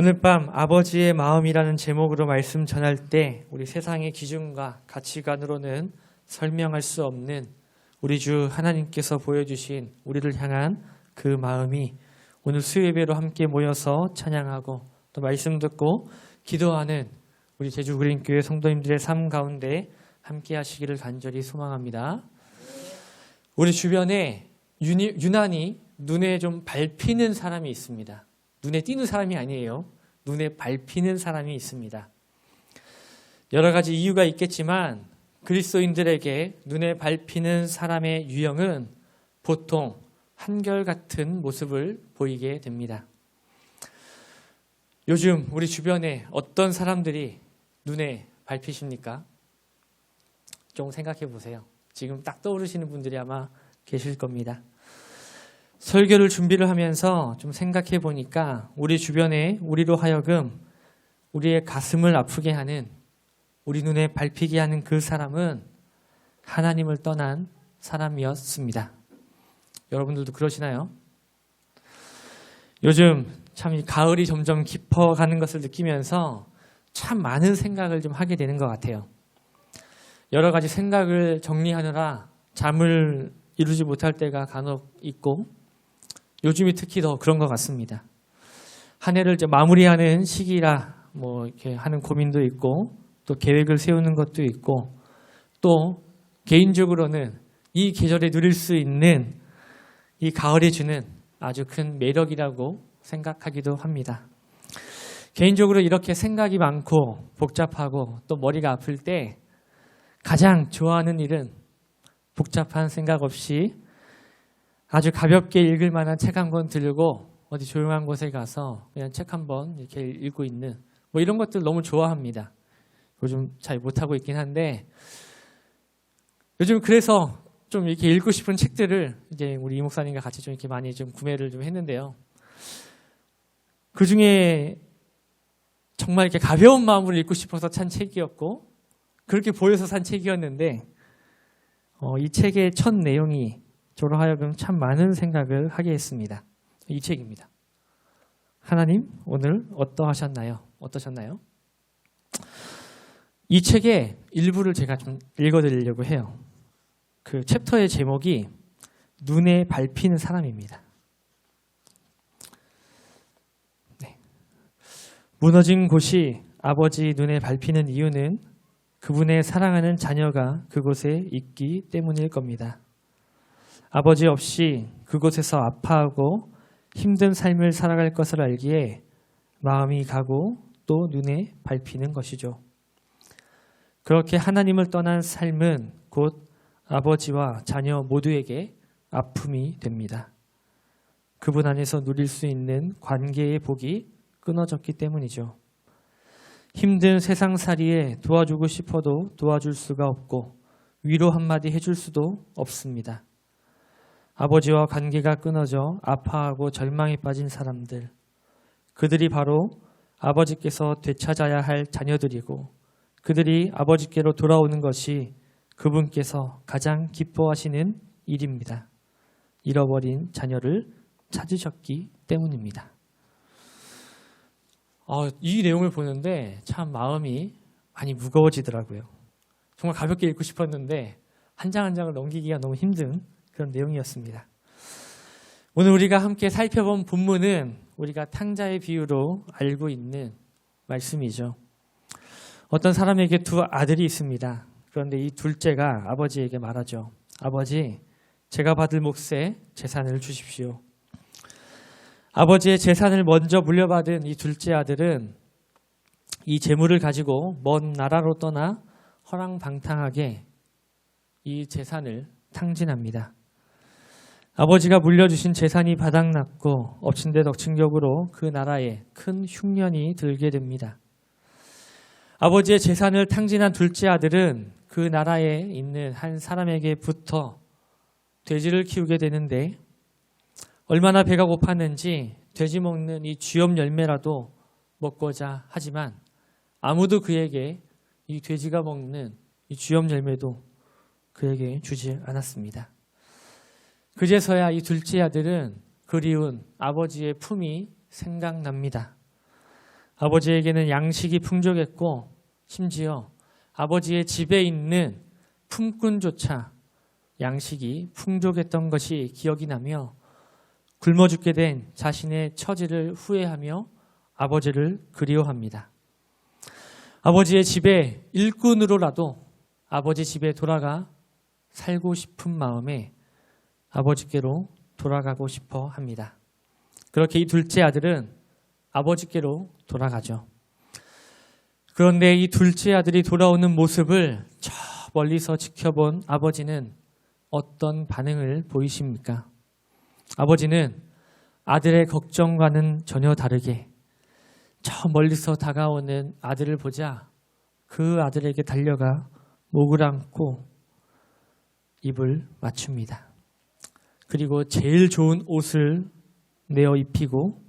오늘 밤 아버지의 마음이라는 제목으로 말씀 전할 때 우리 세상의 기준과 가치관으로는 설명할 수 없는 우리 주 하나님께서 보여주신 우리를 향한 그 마음이 오늘 수요예배로 함께 모여서 찬양하고 또 말씀 듣고 기도하는 우리 제주그린교회 성도님들의 삶 가운데 함께 하시기를 간절히 소망합니다. 우리 주변에 유난히 눈에 좀 밟히는 사람이 있습니다. 눈에 띄는 사람이 아니에요. 눈에 밟히는 사람이 있습니다. 여러 가지 이유가 있겠지만 그리스도인들에게 눈에 밟히는 사람의 유형은 보통 한결같은 모습을 보이게 됩니다. 요즘 우리 주변에 어떤 사람들이 눈에 밟히십니까? 좀 생각해 보세요. 지금 딱 떠오르시는 분들이 아마 계실 겁니다. 설교를 준비를 하면서 좀 생각해 보니까 우리 주변에 우리로 하여금 우리의 가슴을 아프게 하는, 우리 눈에 밟히게 하는 그 사람은 하나님을 떠난 사람이었습니다. 여러분들도 그러시나요? 요즘 참 이 가을이 점점 깊어가는 것을 느끼면서 참 많은 생각을 좀 하게 되는 것 같아요. 여러 가지 생각을 정리하느라 잠을 이루지 못할 때가 간혹 있고, 요즘이 특히 더 그런 것 같습니다. 한 해를 이제 마무리하는 시기라 이렇게 하는 고민도 있고, 또 계획을 세우는 것도 있고, 또 개인적으로는 이 계절에 누릴 수 있는 이 가을이 주는 아주 큰 매력이라고 생각하기도 합니다. 개인적으로 이렇게 생각이 많고 복잡하고 또 머리가 아플 때 가장 좋아하는 일은 복잡한 생각 없이 아주 가볍게 읽을 만한 책 한 권 들고 어디 조용한 곳에 가서 그냥 책 한 번 이렇게 읽고 있는 이런 것들 너무 좋아합니다. 요즘 잘 못하고 있긴 한데, 요즘 그래서 좀 이렇게 읽고 싶은 책들을 이제 우리 이 목사님과 같이 좀 이렇게 많이 좀 구매를 좀 했는데요. 그 중에 정말 이렇게 가벼운 마음으로 읽고 싶어서 산 책이었고, 그렇게 보여서 산 책이었는데, 이 책의 첫 내용이 저로 하여금 참 많은 생각을 하게 했습니다. 이 책입니다. 하나님, 오늘 어떠셨나요? 이 책의 일부를 제가 좀 읽어드리려고 해요. 그 챕터의 제목이 눈에 밟히는 사람입니다. 네. 무너진 곳이 아버지 눈에 밟히는 이유는 그분의 사랑하는 자녀가 그곳에 있기 때문일 겁니다. 아버지 없이 그곳에서 아파하고 힘든 삶을 살아갈 것을 알기에 마음이 가고 또 눈에 밟히는 것이죠. 그렇게 하나님을 떠난 삶은 곧 아버지와 자녀 모두에게 아픔이 됩니다. 그분 안에서 누릴 수 있는 관계의 복이 끊어졌기 때문이죠. 힘든 세상살이에 도와주고 싶어도 도와줄 수가 없고 위로 한마디 해줄 수도 없습니다. 아버지와 관계가 끊어져 아파하고 절망에 빠진 사람들, 그들이 바로 아버지께서 되찾아야 할 자녀들이고, 그들이 아버지께로 돌아오는 것이 그분께서 가장 기뻐하시는 일입니다. 잃어버린 자녀를 찾으셨기 때문입니다. 이 내용을 보는데 참 마음이 많이 무거워지더라고요. 정말 가볍게 읽고 싶었는데 한 장 한 장을 넘기기가 너무 힘든 그런 내용이었습니다. 오늘 우리가 함께 살펴본 본문은 우리가 탕자의 비유로 알고 있는 말씀이죠. 어떤 사람에게 두 아들이 있습니다. 그런데 이 둘째가 아버지에게 말하죠. 아버지, 제가 받을 몫의 재산을 주십시오. 아버지의 재산을 먼저 물려받은 이 둘째 아들은 이 재물을 가지고 먼 나라로 떠나 허랑방탕하게 이 재산을 탕진합니다. 아버지가 물려주신 재산이 바닥났고 엎친 데 덮친 격으로 그 나라에 큰 흉년이 들게 됩니다. 아버지의 재산을 탕진한 둘째 아들은 그 나라에 있는 한 사람에게부터 돼지를 키우게 되는데, 얼마나 배가 고팠는지 돼지 먹는 이 쥐염 열매라도 먹고자 하지만 아무도 그에게 이 돼지가 먹는 이 쥐염 열매도 그에게 주지 않았습니다. 그제서야 이 둘째 아들은 그리운 아버지의 품이 생각납니다. 아버지에게는 양식이 풍족했고 심지어 아버지의 집에 있는 품꾼조차 양식이 풍족했던 것이 기억이 나며 굶어 죽게 된 자신의 처지를 후회하며 아버지를 그리워합니다. 아버지의 집에 일꾼으로라도 아버지 집에 돌아가 살고 싶은 마음에 아버지께로 돌아가고 싶어 합니다. 그렇게 이 둘째 아들은 아버지께로 돌아가죠. 그런데 이 둘째 아들이 돌아오는 모습을 저 멀리서 지켜본 아버지는 어떤 반응을 보이십니까? 아버지는 아들의 걱정과는 전혀 다르게 저 멀리서 다가오는 아들을 보자 그 아들에게 달려가 목을 안고 입을 맞춥니다. 그리고 제일 좋은 옷을 내어 입히고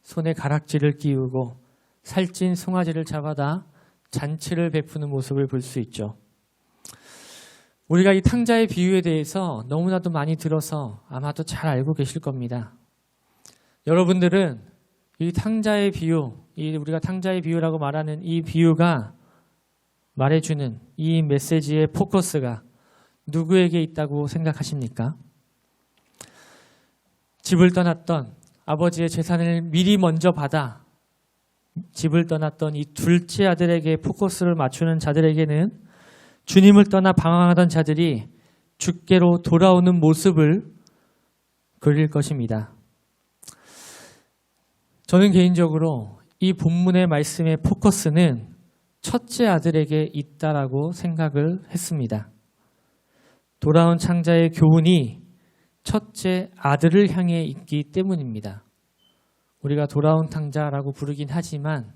손에 가락지를 끼우고 살찐 송아지를 잡아다 잔치를 베푸는 모습을 볼 수 있죠. 우리가 이 탕자의 비유에 대해서 너무나도 많이 들어서 아마도 잘 알고 계실 겁니다. 여러분들은 이 탕자의 비유, 우리가 탕자의 비유라고 말하는 이 비유가 말해주는 이 메시지의 포커스가 누구에게 있다고 생각하십니까? 집을 떠났던 아버지의 재산을 미리 먼저 받아 집을 떠났던 이 둘째 아들에게 포커스를 맞추는 자들에게는 주님을 떠나 방황하던 자들이 주께로 돌아오는 모습을 그릴 것입니다. 저는 개인적으로 이 본문의 말씀의 포커스는 첫째 아들에게 있다라고 생각을 했습니다. 돌아온 창자의 교훈이 첫째 아들을 향해 있기 때문입니다. 우리가 돌아온 탕자라고 부르긴 하지만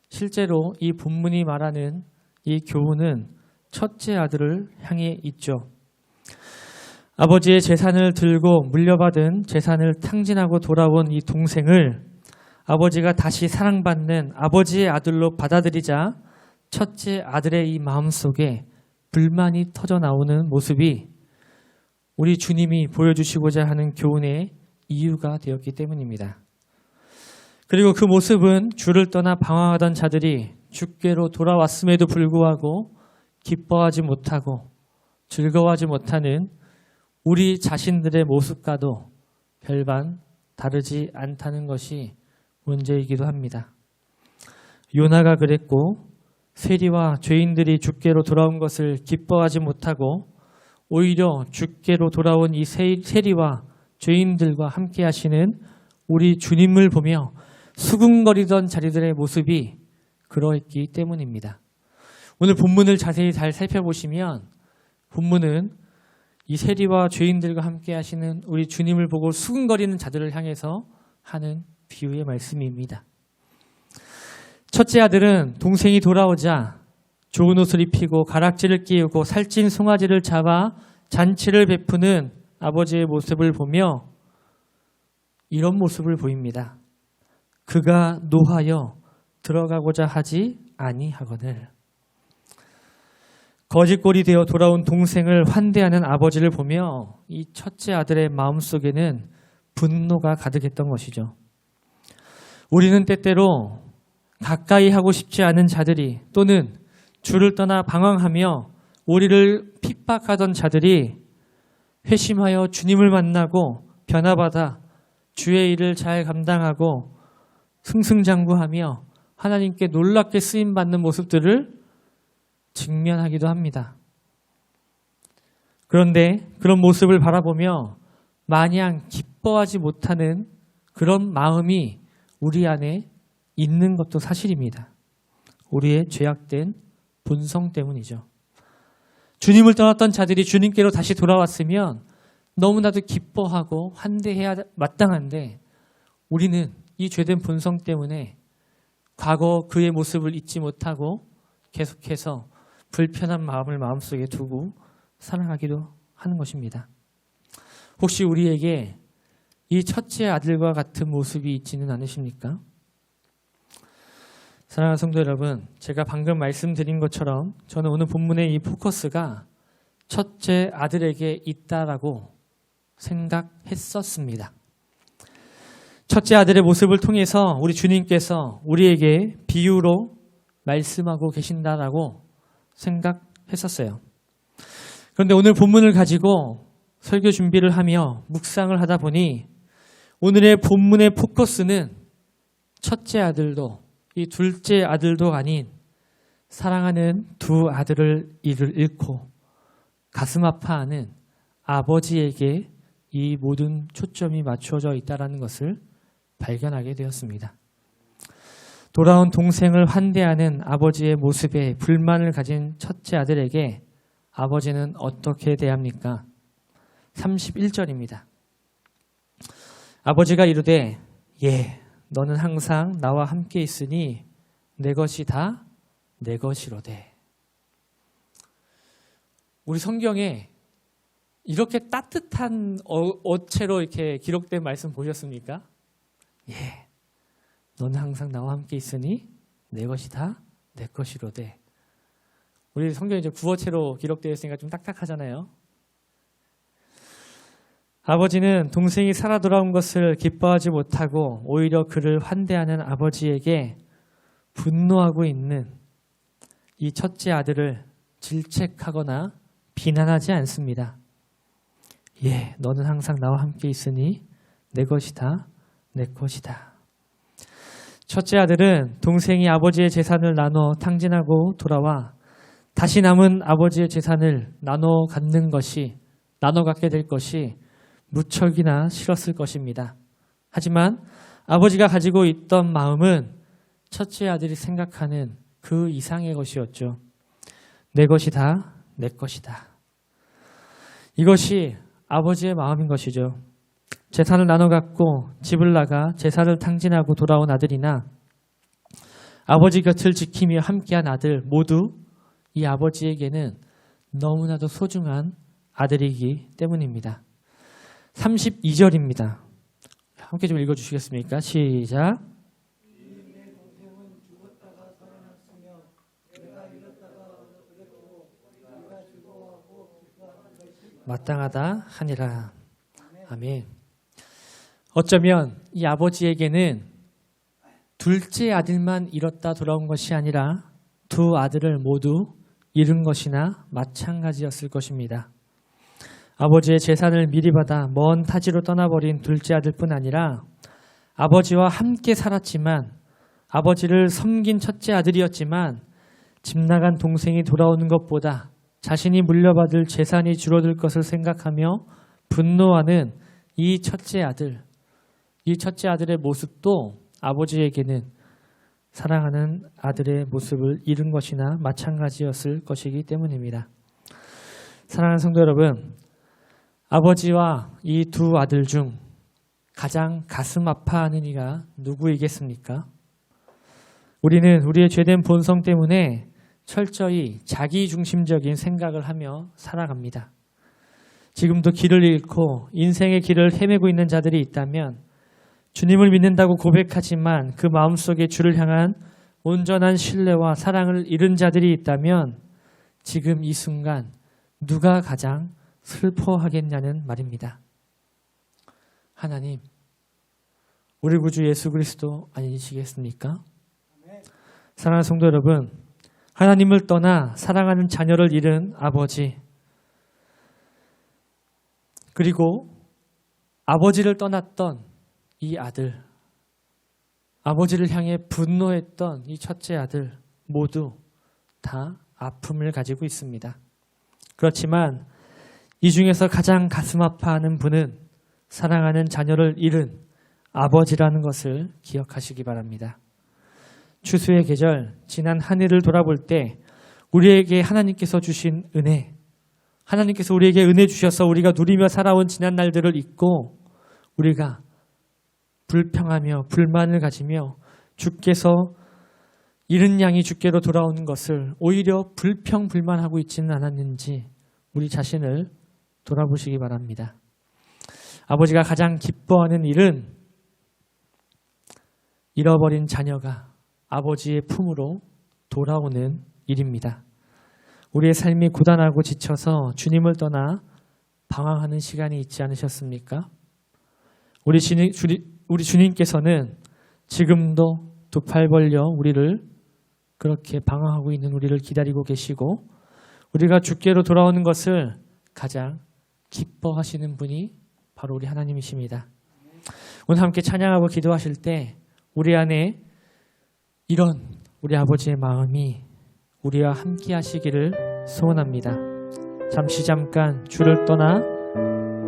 실제로 이 본문이 말하는 이 교훈은 첫째 아들을 향해 있죠. 아버지의 재산을 들고 물려받은 재산을 탕진하고 돌아온 이 동생을 아버지가 다시 사랑받는 아버지의 아들로 받아들이자 첫째 아들의 이 마음속에 불만이 터져 나오는 모습이 우리 주님이 보여주시고자 하는 교훈의 이유가 되었기 때문입니다. 그리고 그 모습은 주를 떠나 방황하던 자들이 주께로 돌아왔음에도 불구하고 기뻐하지 못하고 즐거워하지 못하는 우리 자신들의 모습과도 별반 다르지 않다는 것이 문제이기도 합니다. 요나가 그랬고 세리와 죄인들이 주께로 돌아온 것을 기뻐하지 못하고 오히려 주께로 돌아온 이 세리와 죄인들과 함께 하시는 우리 주님을 보며 수군거리던 자리들의 모습이 그러했기 때문입니다. 오늘 본문을 자세히 잘 살펴보시면 본문은 이 세리와 죄인들과 함께 하시는 우리 주님을 보고 수군거리는 자들을 향해서 하는 비유의 말씀입니다. 첫째 아들은 동생이 돌아오자 좋은 옷을 입히고 가락지를 끼우고 살찐 송아지를 잡아 잔치를 베푸는 아버지의 모습을 보며 이런 모습을 보입니다. 그가 노하여 들어가고자 하지 아니하거늘. 거짓골이 되어 돌아온 동생을 환대하는 아버지를 보며 이 첫째 아들의 마음속에는 분노가 가득했던 것이죠. 우리는 때때로 가까이 하고 싶지 않은 자들이 또는 주를 떠나 방황하며 우리를 핍박하던 자들이 회심하여 주님을 만나고 변화받아 주의 일을 잘 감당하고 승승장구하며 하나님께 놀랍게 쓰임받는 모습들을 직면하기도 합니다. 그런데 그런 모습을 바라보며 마냥 기뻐하지 못하는 그런 마음이 우리 안에 있는 것도 사실입니다. 우리의 죄악된 본성 때문이죠. 주님을 떠났던 자들이 주님께로 다시 돌아왔으면 너무나도 기뻐하고 환대해야 마땅한데 우리는 이 죄된 본성 때문에 과거 그의 모습을 잊지 못하고 계속해서 불편한 마음을 마음속에 두고 살아가기도 하는 것입니다. 혹시 우리에게 이 첫째 아들과 같은 모습이 있지는 않으십니까? 사랑하는 성도 여러분, 제가 방금 말씀드린 것처럼 저는 오늘 본문의 이 포커스가 첫째 아들에게 있다라고 생각했었습니다. 첫째 아들의 모습을 통해서 우리 주님께서 우리에게 비유로 말씀하고 계신다라고 생각했었어요. 그런데 오늘 본문을 가지고 설교 준비를 하며 묵상을 하다 보니 오늘의 본문의 포커스는 첫째 아들도 이 둘째 아들도 아닌 사랑하는 두 아들을 잃고 가슴 아파하는 아버지에게 이 모든 초점이 맞춰져 있다는 것을 발견하게 되었습니다. 돌아온 동생을 환대하는 아버지의 모습에 불만을 가진 첫째 아들에게 아버지는 어떻게 대합니까? 31절입니다. 아버지가 이르되 예, 너는 항상 나와 함께 있으니 내 것이 다 내 것이로되. 우리 성경에 이렇게 따뜻한 어체로 이렇게 기록된 말씀 보셨습니까? 예, 너는 항상 나와 함께 있으니 내 것이 다 내 것이로되. 우리 성경이 이제 구어체로 기록되어 있으니까 좀 딱딱하잖아요. 아버지는 동생이 살아 돌아온 것을 기뻐하지 못하고 오히려 그를 환대하는 아버지에게 분노하고 있는 이 첫째 아들을 질책하거나 비난하지 않습니다. 예, 너는 항상 나와 함께 있으니 내 것이다, 내 것이다. 첫째 아들은 동생이 아버지의 재산을 나눠 탕진하고 돌아와 다시 남은 아버지의 재산을 나눠 갖게 될 것이 무척이나 싫었을 것입니다. 하지만 아버지가 가지고 있던 마음은 첫째 아들이 생각하는 그 이상의 것이었죠. 내 것이다, 내 것이다. 이것이 아버지의 마음인 것이죠. 재산을 나눠 갖고 집을 나가 재산을 탕진하고 돌아온 아들이나 아버지 곁을 지키며 함께한 아들 모두 이 아버지에게는 너무나도 소중한 아들이기 때문입니다. 32절입니다. 함께 좀 읽어주시겠습니까? 시작. 마땅하다 하니라. 아멘. 어쩌면 이 아버지에게는 둘째 아들만 잃었다 돌아온 것이 아니라 두 아들을 모두 잃은 것이나 마찬가지였을 것입니다. 아버지의 재산을 미리 받아 먼 타지로 떠나버린 둘째 아들뿐 아니라 아버지와 함께 살았지만 아버지를 섬긴 첫째 아들이었지만 집 나간 동생이 돌아오는 것보다 자신이 물려받을 재산이 줄어들 것을 생각하며 분노하는 이 첫째 아들의 모습도 아버지에게는 사랑하는 아들의 모습을 잃은 것이나 마찬가지였을 것이기 때문입니다. 사랑하는 성도 여러분, 아버지와 이 두 아들 중 가장 가슴 아파하는 이가 누구이겠습니까? 우리는 우리의 죄된 본성 때문에 철저히 자기중심적인 생각을 하며 살아갑니다. 지금도 길을 잃고 인생의 길을 헤매고 있는 자들이 있다면 주님을 믿는다고 고백하지만 그 마음속에 주를 향한 온전한 신뢰와 사랑을 잃은 자들이 있다면 지금 이 순간 누가 가장 슬퍼하겠냐는 말입니다. 하나님, 우리 구주 예수 그리스도 아니시겠습니까? 사랑하는 성도 여러분, 하나님을 떠나 사랑하는 자녀를 잃은 아버지, 그리고 아버지를 떠났던 이 아들, 아버지를 향해 분노했던 이 첫째 아들 모두 다 아픔을 가지고 있습니다. 그렇지만 이 중에서 가장 가슴 아파하는 분은 사랑하는 자녀를 잃은 아버지라는 것을 기억하시기 바랍니다. 추수의 계절, 지난 한 해를 돌아볼 때 우리에게 하나님께서 주신 은혜, 하나님께서 우리에게 은혜 주셔서 우리가 누리며 살아온 지난 날들을 잊고 우리가 불평하며 불만을 가지며 주께서 잃은 양이 주께로 돌아오는 것을 오히려 불평불만하고 있지는 않았는지 우리 자신을 돌아보시기 바랍니다. 아버지가 가장 기뻐하는 일은 잃어버린 자녀가 아버지의 품으로 돌아오는 일입니다. 우리의 삶이 고단하고 지쳐서 주님을 떠나 방황하는 시간이 있지 않으셨습니까? 우리 주님께서는 지금도 두 팔 벌려 우리를 그렇게 방황하고 있는 우리를 기다리고 계시고 우리가 주께로 돌아오는 것을 가장 기뻐하시는 분이 바로 우리 하나님이십니다. 오늘 함께 찬양하고 기도하실 때 우리 안에 이런 우리 아버지의 마음이 우리와 함께 하시기를 소원합니다. 잠깐 주를 떠나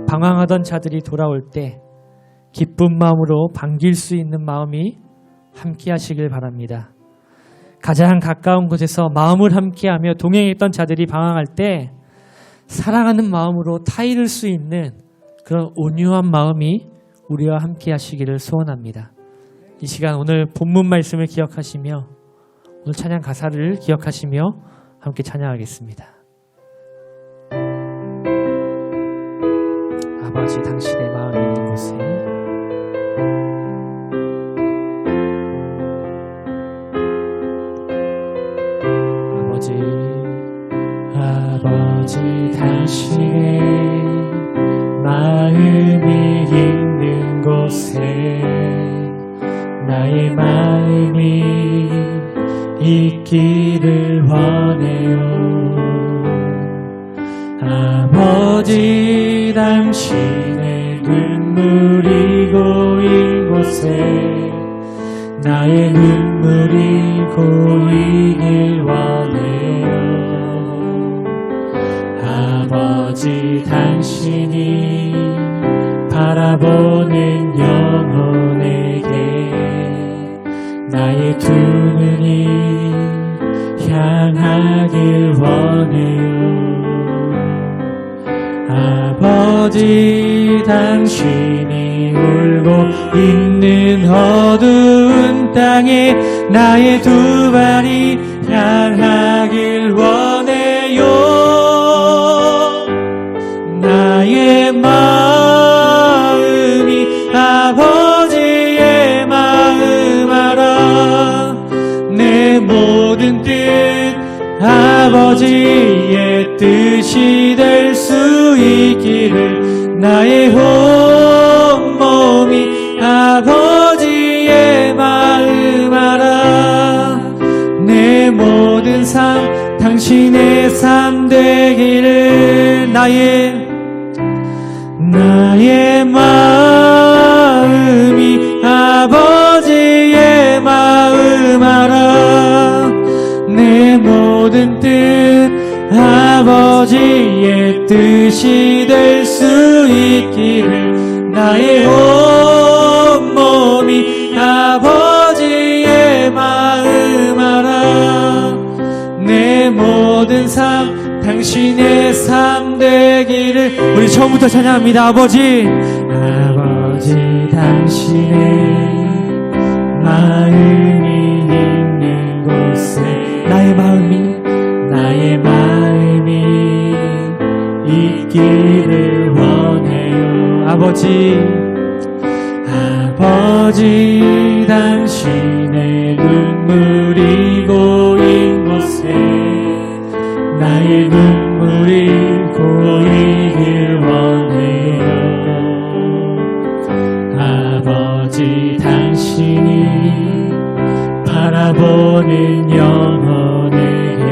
방황하던 자들이 돌아올 때 기쁜 마음으로 반길 수 있는 마음이 함께 하시길 바랍니다. 가장 가까운 곳에서 마음을 함께하며 동행했던 자들이 방황할 때 사랑하는 마음으로 타이를 수 있는 그런 온유한 마음이 우리와 함께 하시기를 소원합니다. 이 시간 오늘 본문 말씀을 기억하시며 오늘 찬양 가사를 기억하시며 함께 찬양하겠습니다. 아버지 당신의 마음이 있는 곳에 아버지 당신의 마음이 있는 곳에 나의 마음이 있기를 원해요. 아버지 당신의 눈물이 고인 곳에 나의 눈물이 고이길 원해요. 아버지 당신이 바라보는 영혼에게 나의 두 눈이 향하길 원해요. 아버지 당신이 울고 있는 어두운 땅에 나의 두 발이 향하길 원해요. 나의 마음이 아버지의 마음 알아. 내 모든 뜻 아버지의 뜻이 될 수 있기를 나의 온몸이 아버지의 마음 알아. 내 모든 삶 당신의 삶 되기를 나의 마음이 아버지의 마음 알아. 내 모든 뜻 아버지의 뜻이 될 수 있기를 나의 온몸이 아버지의 마음 알아. 내 모든 삶 당신의 삶 되기를. 우리 처음부터 찬양합니다. 아버지 당신의 마음이 있는 곳에 나의 마음이 있기를 원해요. 아버지 당신의 눈물이 고인 곳에 나의 눈물이 고이길 원해요. 아버지 당신이 바라보는 영혼에게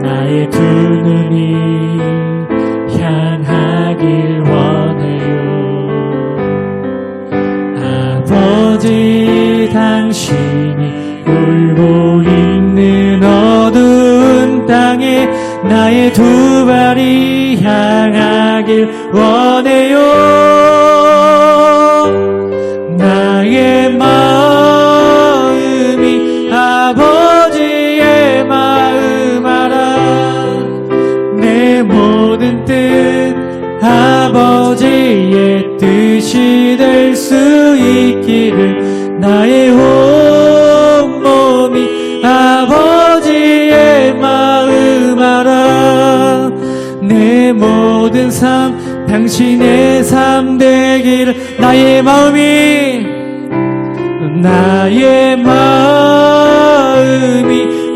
나의 두 눈이 향하길 원해요. 아버지 당신이 울고 있는 어두운 땅에 나의 두 발이 향하길 원해요. 나의 마음이 아버지의 마음 알아. 내 모든 뜻 아버지의 뜻이 될 수 있기를 나의 온몸이 아버지의 마음 알아. 내 모든 삶 당신의 삶 되기를. 나의 마음이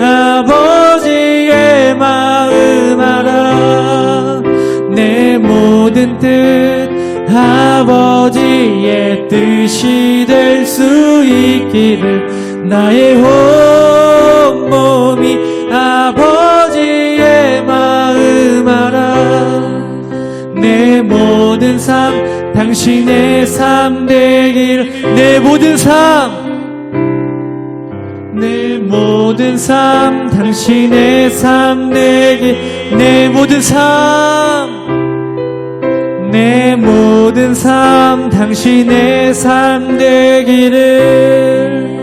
아버지의 마음 알아. 내 모든 뜻 아버지의 주의 뜻이 될 수 있기를 나의 온몸이 아버지의 마음 알아 내 모든 삶 당신의 삶 되기를 내 모든 삶 당신의 삶 되길 내 모든 삶 당신의 삶 되기를